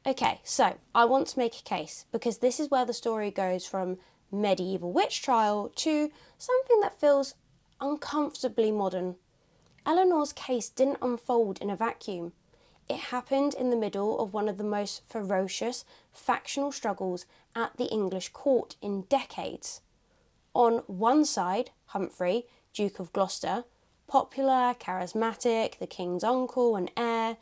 Okay, so I want to make a case because this is where the story goes from medieval witch trial to something that feels uncomfortably modern. Eleanor's case didn't unfold in a vacuum. It happened in the middle of one of the most ferocious factional struggles at the English court in decades. On one side, Humphrey, Duke of Gloucester, popular, charismatic, the king's uncle and heir,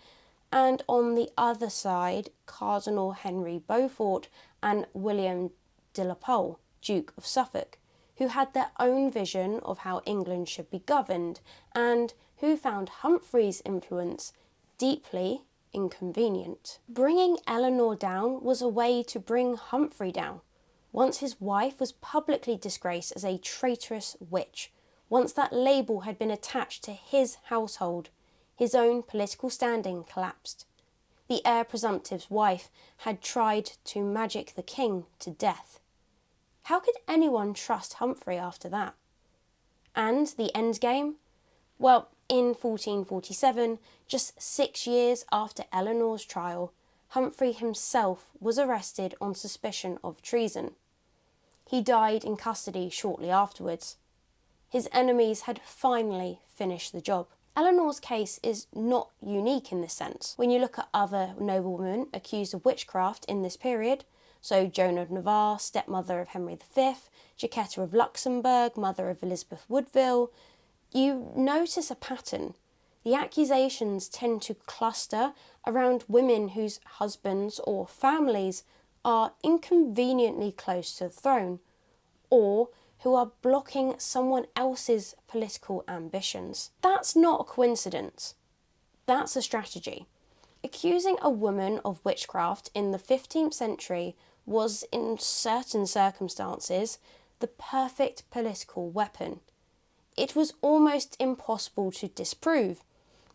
and on the other side, Cardinal Henry Beaufort and William de la Pole, Duke of Suffolk, who had their own vision of how England should be governed and who found Humphrey's influence deeply inconvenient. Bringing Eleanor down was a way to bring Humphrey down. Once his wife was publicly disgraced as a traitorous witch, once that label had been attached to his household, his own political standing collapsed. The heir presumptive's wife had tried to magic the king to death. How could anyone trust Humphrey after that? And the endgame? Well, in 1447, just 6 years after Eleanor's trial, Humphrey himself was arrested on suspicion of treason. He died in custody shortly afterwards. His enemies had finally finished the job. Eleanor's case is not unique in this sense. When you look at other noblewomen accused of witchcraft in this period, so Joan of Navarre, stepmother of Henry V, Jacquetta of Luxembourg, mother of Elizabeth Woodville, you notice a pattern. The accusations tend to cluster around women whose husbands or families are inconveniently close to the throne, or who are blocking someone else's political ambitions. That's not a coincidence. That's a strategy. Accusing a woman of witchcraft in the 15th century was, in certain circumstances, the perfect political weapon. It was almost impossible to disprove.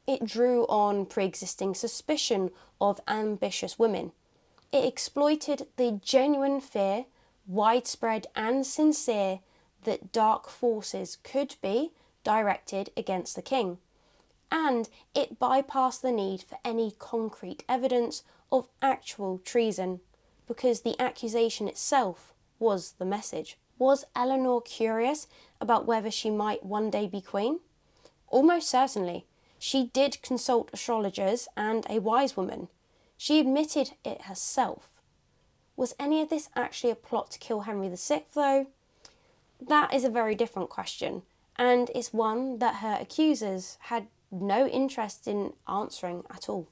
It drew on pre-existing suspicion of ambitious women. It exploited the genuine fear, widespread and sincere, that dark forces could be directed against the king. And it bypassed the need for any concrete evidence of actual treason, because the accusation itself was the message. Was Eleanor curious about whether she might one day be queen? Almost certainly. She did consult astrologers and a wise woman. She admitted it herself. Was any of this actually a plot to kill Henry VI, though? That is a very different question, and it's one that her accusers had no interest in answering at all.